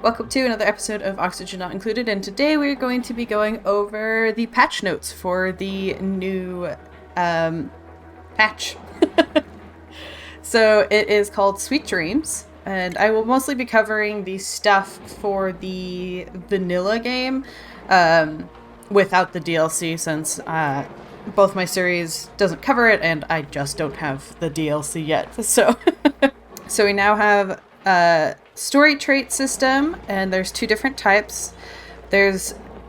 Welcome to another episode of Oxygen Not Included, and today we're going to be going over the patch notes for the new patch. So it is called Sweet Dreams, and I will mostly be covering the stuff for the vanilla game without the DLC, since both my series doesn't cover it and I just don't have the DLC yet. So we now have story trait system, and there's two different types.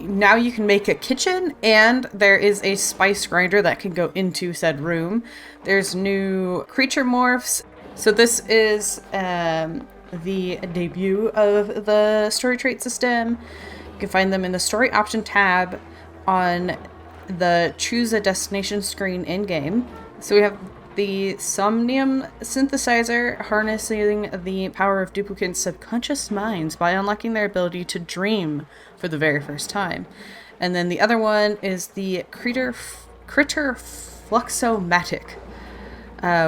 Now you can make a kitchen, and there is a spice grinder that can go into said room. There's new creature morphs. So this is the debut of the story trait system. You can find them in the story option tab on the choose a destination screen in game. So we have the Somnium synthesizer, harnessing the power of Duplicants' subconscious minds by unlocking their ability to dream for the very first time. And then the other one is the Critter Fluxomatic,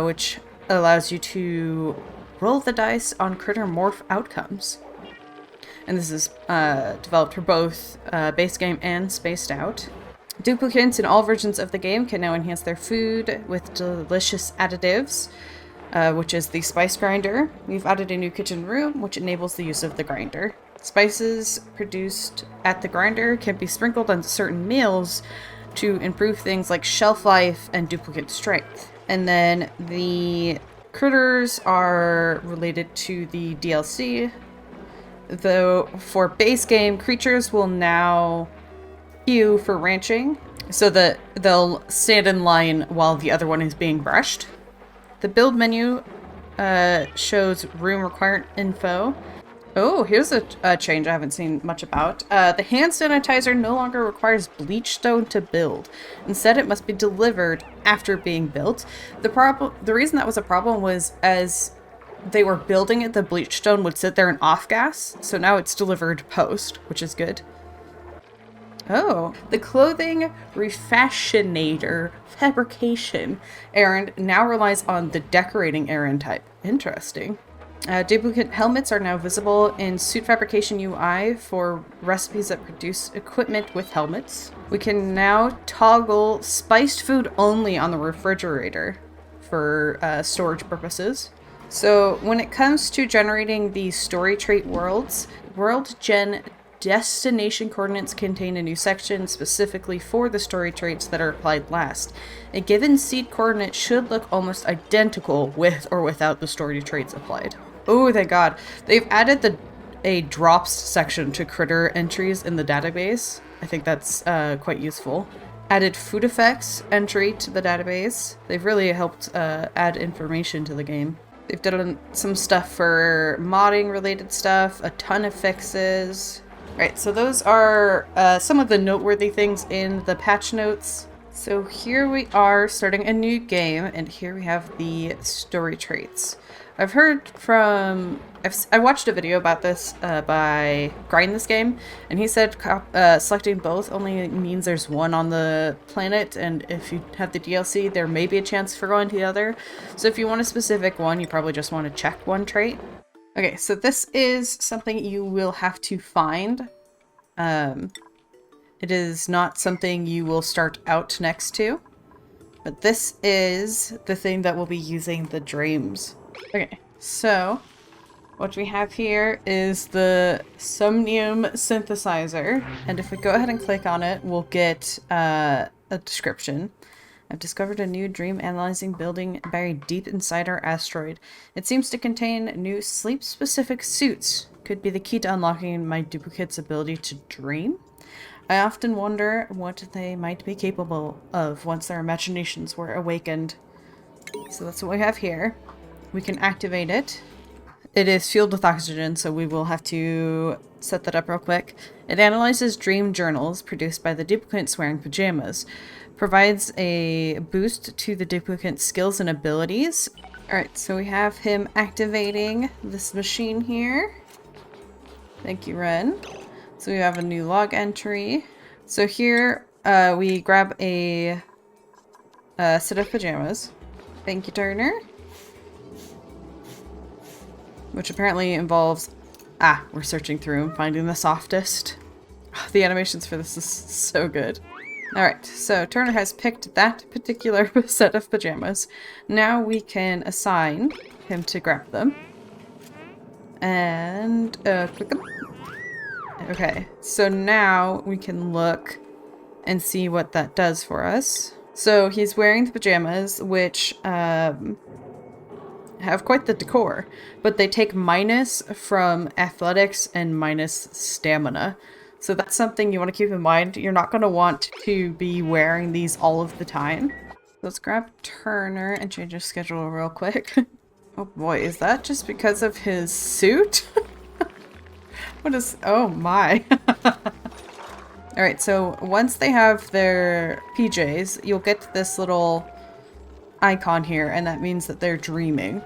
which allows you to roll the dice on critter morph outcomes. And this is developed for both base game and spaced out. Duplicants in all versions of the game can now enhance their food with delicious additives, which is the spice grinder. We've added a new kitchen room, which enables the use of the grinder. Spices produced at the grinder can be sprinkled on certain meals to improve things like shelf life and duplicate strength. And then the critters are related to the DLC, though for base game, creatures will now queue for ranching, so that they'll stand in line while the other one is being brushed. The build menu shows room required info. Oh, here's a change I haven't seen much about. The hand sanitizer no longer requires bleach stone to build. Instead, it must be delivered after being built. The reason that was a problem was as they were building it, the bleach stone would sit there and off gas. So now it's delivered post, which is good. Oh, the clothing refashionator fabrication errand now relies on the decorating errand type. Interesting. Duplicate helmets are now visible in suit fabrication UI for recipes that produce equipment with helmets. We can now toggle spiced food only on the refrigerator for storage purposes. So when it comes to generating the story trait worlds, World Gen destination coordinates contain a new section specifically for the story traits that are applied last. A given seed coordinate should look almost identical with or without the story traits applied. Oh, thank God. They've added a drops section to critter entries in the database. I think that's quite useful. Added food effects entry to the database. They've really helped add information to the game. They've done some stuff for modding related stuff, a ton of fixes. Right, so those are some of the noteworthy things in the patch notes. So here we are starting a new game, and here we have the story traits. I've heard from... I watched a video about this by Grind This Game, and he said selecting both only means there's one on the planet, and if you have the DLC, there may be a chance for going to the other. So if you want a specific one, you probably just want to check one trait. Okay, so this is something you will have to find. It is not something you will start out next to, but this is the thing that will be using the dreams. Okay, so what we have here is the Somnium synthesizer, and if we go ahead and click on it, we'll get a description. I've discovered a new dream analyzing building buried deep inside our asteroid. It seems to contain new sleep-specific suits. Could be the key to unlocking my duplicate's ability to dream? I often wonder what they might be capable of once their imaginations were awakened. So that's what we have here. We can activate it. It is fueled with oxygen, so we will have to set that up real quick. It analyzes dream journals produced by the duplicants wearing pajamas. Provides a boost to the duplicant's skills and abilities. Alright, so we have him activating this machine here. Thank you, Ren. So we have a new log entry. So here we grab a set of pajamas. Thank you, Turner. Which apparently involves Ah, we're searching through and finding the softest. The animations for this is so good. Alright, so Turner has picked that particular set of pajamas. Now we can assign him to grab them. And click them. Okay, so now we can look and see what that does for us. So he's wearing the pajamas, which have quite the decor, but they take minus from athletics and minus stamina. So that's something you want to keep in mind. You're not going to want to be wearing these all of the time. Let's grab Turner and change his schedule real quick. Oh boy, is that just because of his suit? What is... oh my. Alright, so once they have their PJs, you'll get this little icon here, and that means that they're dreaming.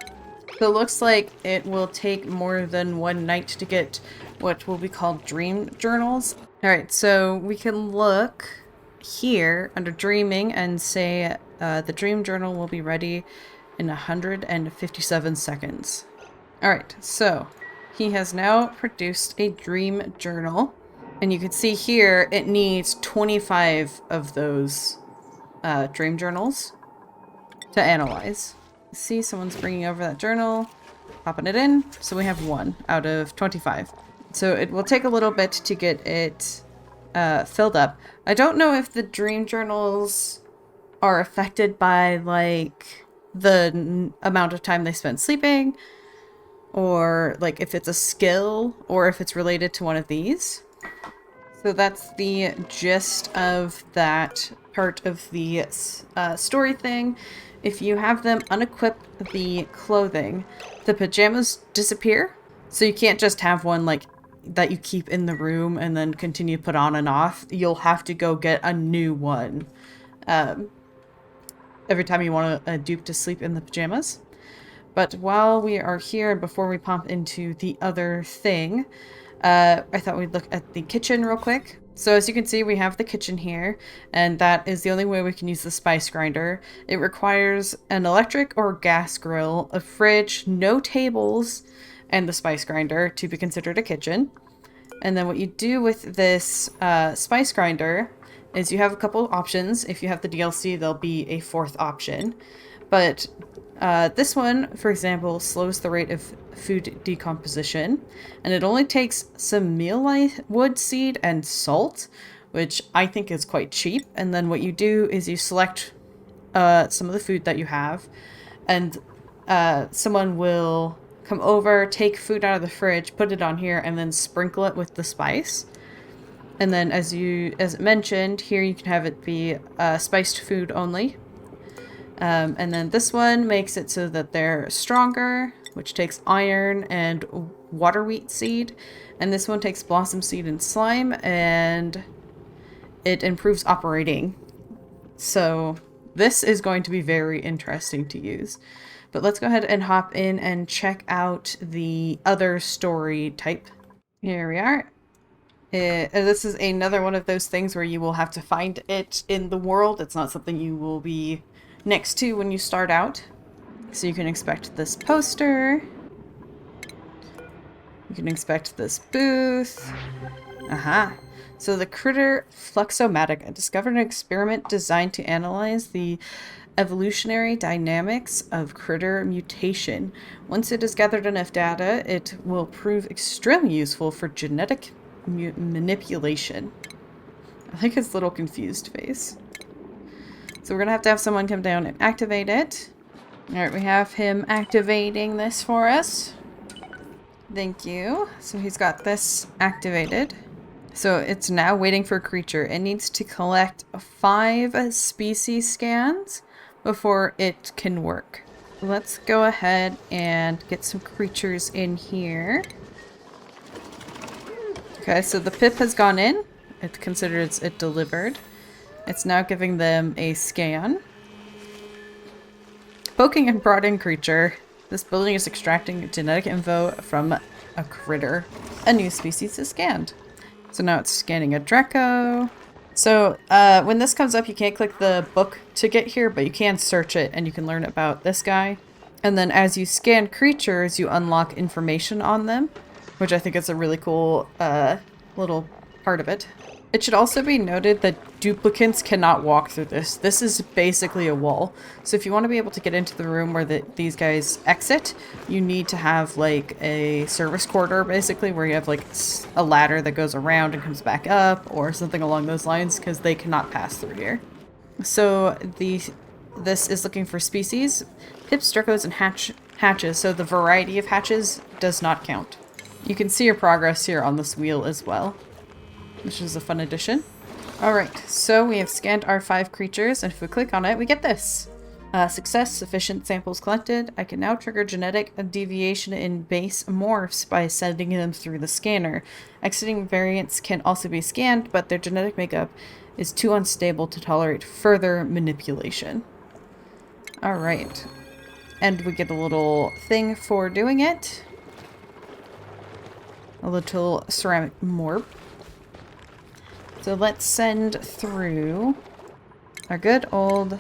So it looks like it will take more than one night to get what will be called dream journals. Alright, so we can look here under dreaming and say the dream journal will be ready in 157 seconds. Alright, so he has now produced a dream journal. And you can see here it needs 25 of those dream journals to analyze. See, someone's bringing over that journal, popping it in. So we have 1 out of 25. So it will take a little bit to get it filled up. I don't know if the dream journals are affected by like the amount of time they spend sleeping, or like if it's a skill, or if it's related to one of these. So that's the gist of that part of the story thing. If you have them unequip the clothing, the pajamas disappear. So you can't just have one like that you keep in the room and then continue to put on and off. You'll have to go get a new one every time you want a dupe to sleep in the pajamas. But while we are here, and before we pop into the other thing, I thought we'd look at the kitchen real quick. So as you can see, we have the kitchen here, and that is the only way we can use the spice grinder. It requires an electric or gas grill, a fridge, no tables, and the spice grinder to be considered a kitchen. And then what you do with this spice grinder is you have a couple of options. If you have the DLC, there'll be a 4th option. But this one, for example, slows the rate of food decomposition, and it only takes some meal wood seed and salt, which I think is quite cheap. And then what you do is you select some of the food that you have, and someone will come over, take food out of the fridge, put it on here, and then sprinkle it with the spice. And then as it mentioned, here you can have it be spiced food only. And then this one makes it so that they're stronger, which takes iron and water wheat seed. And this one takes blossom seed and slime, and it improves operating. So this is going to be very interesting to use. But let's go ahead and hop in and check out the other story type. Here we are. This is another one of those things where you will have to find it in the world. It's not something you will be next to when you start out. So you can expect this poster. You can expect this booth. Aha. So the critter Fluxomatic discovered an experiment designed to analyze the evolutionary dynamics of critter mutation. Once it has gathered enough data, it will prove extremely useful for genetic manipulation. I like his little confused face. So we're gonna have to have someone come down and activate it. Alright, we have him activating this for us. Thank you. So he's got this activated. So it's now waiting for a creature. It needs to collect 5 species scans before it can work. Let's go ahead and get some creatures in here. Okay, so the pip has gone in. It considers it delivered. It's now giving them a scan. Poking and brought in creature. This building is extracting genetic info from a critter. A new species is scanned. So now it's scanning a Draco. So when this comes up, you can't click the book to get here, but you can search it and you can learn about this guy. And then as you scan creatures, you unlock information on them. which I think is a really cool little part of it. It should also be noted that duplicants cannot walk through this. This is basically a wall. So if you want to be able to get into the room where these guys exit, you need to have like a service corridor basically where you have like a ladder that goes around and comes back up or something along those lines because they cannot pass through here. So this is looking for species, pips, dracos, and hatches. So the variety of hatches does not count. You can see your progress here on this wheel as well, which is a fun addition. Alright, so we have scanned our 5 creatures, and if we click on it, we get this. Success, sufficient samples collected. I can now trigger genetic deviation in base morphs by sending them through the scanner. Exiting variants can also be scanned, but their genetic makeup is too unstable to tolerate further manipulation. Alright, and we get a little thing for doing it. A little ceramic morph. So let's send through our good old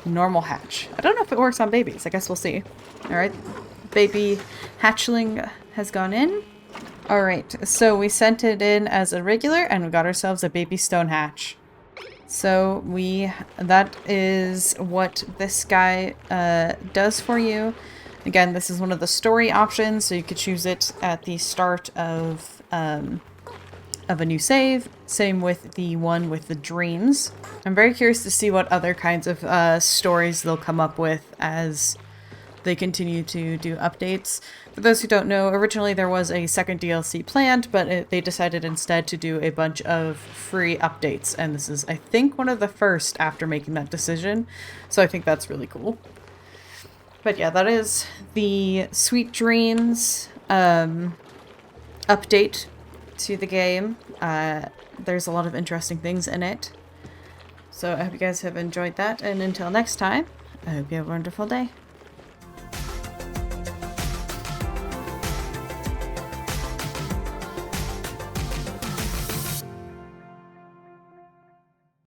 normal hatch. I don't know if it works on babies. I guess we'll see. Alright, baby hatchling has gone in. Alright, so we sent it in as a regular and we got ourselves a baby stone hatch. So that is what this guy does for you. Again, this is one of the story options, so you could choose it at the start of a new save. Same with the one with the dreams. I'm very curious to see what other kinds of stories they'll come up with as they continue to do updates. For those who don't know, originally there was a second DLC planned, but they decided instead to do a bunch of free updates, and this is, I think, one of the first after making that decision, so I think that's really cool. But yeah, that is the Sweet Dreams update to the game. There's a lot of interesting things in it. So I hope you guys have enjoyed that, and until next time, I hope you have a wonderful day.